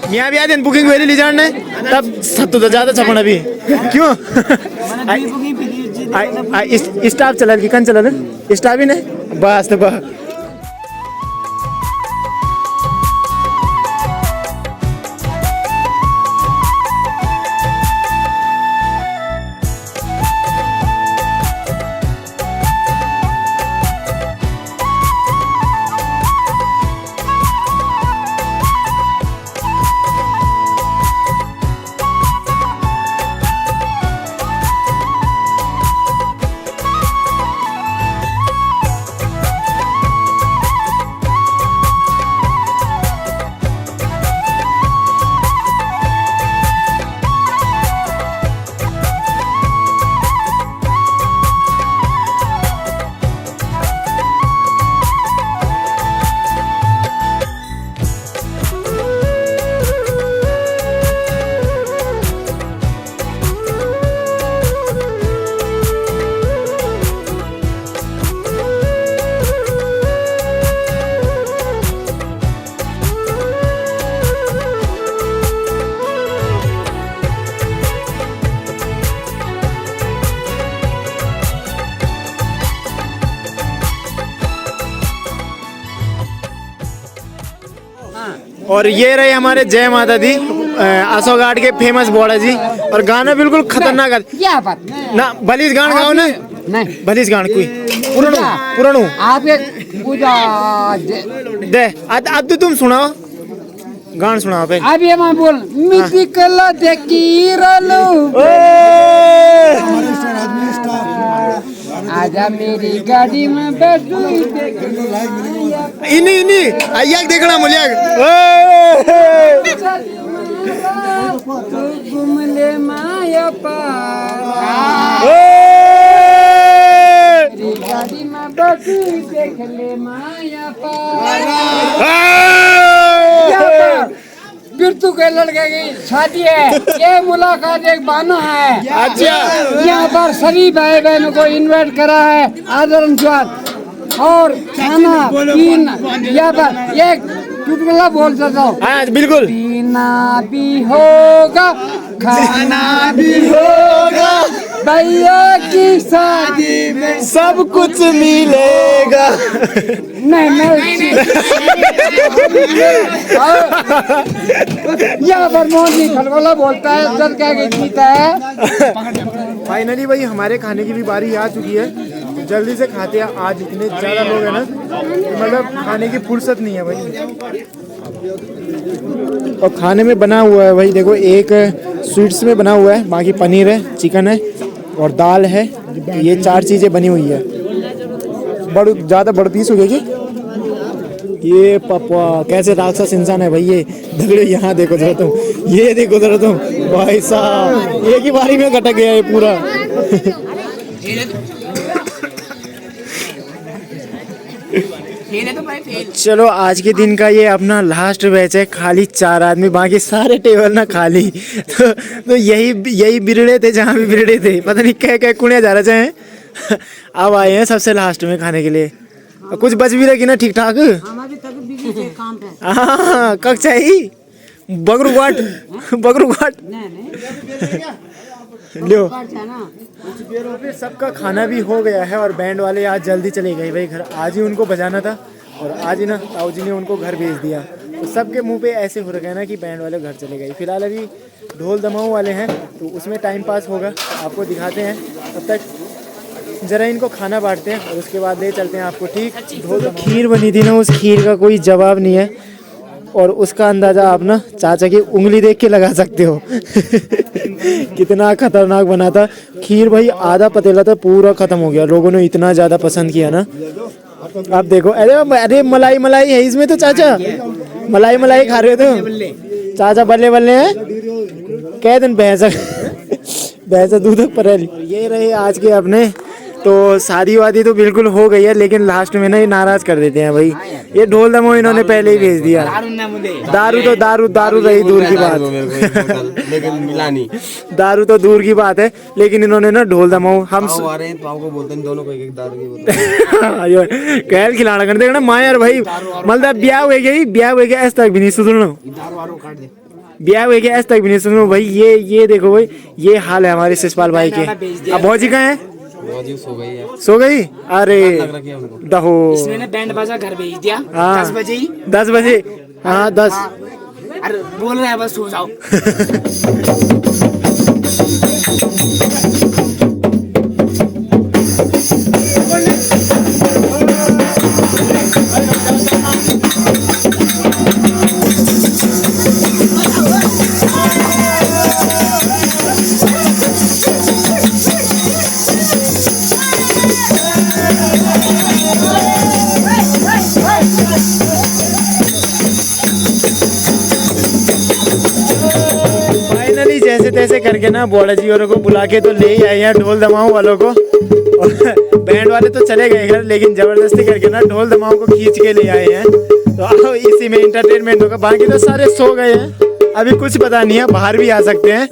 यहाँ भी आते बुकिंग वेली ले जाने तब सत्तू तो ज़्यादा छपना भी क्यों स्टाफ चला कि कन चला स्टाफ ही नहीं बस तो बस। और ये रहे हमारे जय माता दी अशोक घाट के फेमस बोड़ा जी। और गाना बिल्कुल खतरनाक है क्या बात ना। भलीस गान गाओ ना, नहीं भलीस गान कोई पुरानो पुरानो आप एक पूजा दे। अब तो तुम सुनाओ, गान सुनाओ पे। अभी मैं बोल मिट्टी कला देखी रलो आजा मेरी गाड़ी में बैठू इन्हीं इन्हीं आयाक देखना मुलियाक घूम ले माया पार मेरी गाड़ी में बैठू देख ले माया पार फिर तू के लड़के की शादी है, ये मुलाकात एक बहाना है। अच्छा यहाँ पर सभी भाई बहनों को इनवाइट करा है आदर अनुसार और खाना पीना यहाँ पर एक चुटकुला बोल सकता हूँ। हाँ बिल्कुल। पीना भी होगा खाना भी होगा भैया की शादी में सब कुछ मिलेगा। नहीं यहाँ पर मोहन खलगोला बोलता है जल क्या जीता है। फाइनली भाई हमारे खाने की भी बारी आ चुकी है, जल्दी से खाते हैं। आज इतने ज़्यादा लोग हैं ना, मतलब खाने की फुर्सत नहीं है भाई। और खाने में बना हुआ है भाई, देखो एक स्वीट्स में बना हुआ है, बाकी पनीर है, चिकन है और दाल है। ये 4 चीज़ें बनी हुई है। ज़्यादा बड़ पीस हो गई। ये पापा कैसे राक्षस इंसान है भाई ये। दगड़े यहाँ देखो जरा तुम, ये देखो जरा तुम भाई साहब, एक ही बारी में कटक गया ये पूरा। चलो आज के दिन का ये अपना लास्ट बैच है, खाली 4 आदमी, बाकी सारे टेबल ना खाली। तो यही बिरड़े थे, जहाँ भी बिरड़े थे, पता नहीं क्या कुड़िया जा रहे चाहे। अब आए हैं सबसे लास्ट में खाने के लिए। कुछ बच भी रखी ना ठीक ठाक। हाँ कब चाहिए बगरू घाट लो। फिर सबका खाना भी हो गया है और बैंड वाले आज जल्दी चले गए भाई घर। आज ही उनको बजाना था और आज ही ना ताऊ जी ने उनको घर भेज दिया। तो सबके मुंह पे ऐसे हो रखा है ना कि बैंड वाले घर चले गए। फिलहाल अभी ढोल दमाऊ वाले हैं तो उसमें टाइम पास होगा, आपको दिखाते हैं। तब तक जरा इनको खाना बांटते हैं और उसके बाद ले चलते हैं आपको। ठीक ढोल खीर बनी थी ना, उस खीर का कोई जवाब नहीं है और उसका अंदाज़ा आप ना चाचा की उंगली देख के लगा सकते हो। कितना खतरनाक बना था खीर भाई। आधा पतीला था पूरा ख़त्म हो गया, लोगों ने इतना ज़्यादा पसंद किया ना। आप देखो, अरे मलाई मलाई है इसमें तो चाचा, मलाई खा रहे हो तो चाचा बल्ले बल्ले हैं। कह दिन भैंसा दूध पर। ये रहे आज के अपने। तो शादी वादी तो बिल्कुल हो गई है, लेकिन लास्ट में ना ये नाराज कर देते हैं भाई। ये ढोल दमो इन्होंने पहले ही भेज दिया। दारू रही दूर की बात, लेकिन मिला नहीं। दारू तो दूर की बात है, लेकिन इन्होंने ना ढोल दमो हम पाव को बोलते हैं दोनों को एक दारू की बोतल कहल खिलाना कर देखना मायार भाई। मतलब ब्याह हो गया ऐसा तक भी नहीं सुनो, ब्याह हो गया ऐसा तक भी नहीं सुनो भाई। ये देखो भाई, ये हाल है हमारे शिषपाल भाई के। अब भौजी कहाँ है? सो गई। अरे दहो इसने बैंड बाजा घर भेज दिया। 10 बजे 10 बजे। हाँ 10। अरे बोल रहे हैं बस सो जाओ। फाइनली जैसे तैसे करके ना बॉड़ा जी और को बुला के तो ले ही आए हैं ढोल दमाऊ वालों को। और बैंड वाले तो चले गए घर, लेकिन जबरदस्ती करके ना ढोल दमाऊ को खींच के ले आए हैं। तो आओ इसी में इंटरटेनमेंट होगा। बाकी तो सारे सो गए हैं, अभी कुछ पता नहीं है, बाहर भी आ सकते हैं।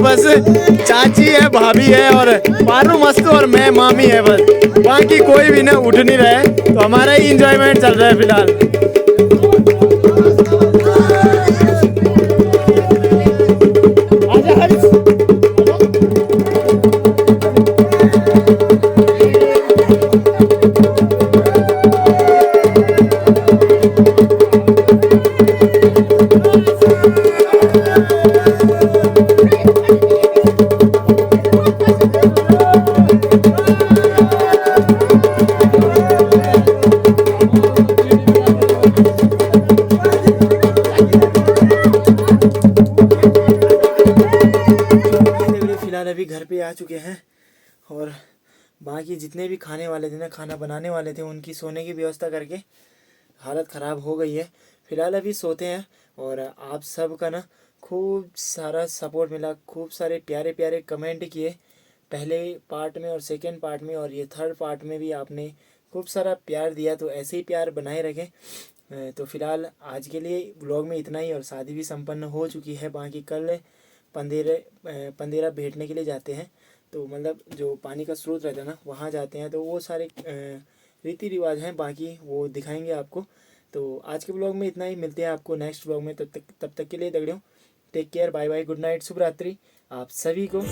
बस चाची है, भाभी है और पारू मस्तू और मैं मामी है बस, बाकी कोई भी ना उठ नहीं रहा है। तो हमारा ही इंजॉयमेंट चल रहा है फिलहाल। फिलहाल अभी घर पे आ चुके हैं और बाकी जितने भी खाने वाले थे ना, खाना बनाने वाले थे, उनकी सोने की व्यवस्था करके हालत ख़राब हो गई है। फिलहाल अभी सोते हैं और आप सब का ना खूब सारा सपोर्ट मिला, खूब सारे प्यारे प्यारे कमेंट किए पहले पार्ट में और सेकंड पार्ट में, और ये थर्ड पार्ट में भी आपने खूब सारा प्यार दिया, तो ऐसे ही प्यार बनाए रखें। तो फिलहाल आज के लिए व्लॉग में इतना ही, और शादी भी संपन्न हो चुकी है। बाकी कल पंदेरा बैठने के लिए जाते हैं, तो मतलब जो पानी का स्रोत रहता है ना, वहाँ जाते हैं, तो वो सारे रीति रिवाज हैं, बाकी वो दिखाएंगे आपको। तो आज के ब्लॉग में इतना ही, मिलते हैं आपको नेक्स्ट ब्लॉग में। तब तक के लिए दगड़ियों, take care, bye bye, good night, शुभ रात्रि आप सभी को।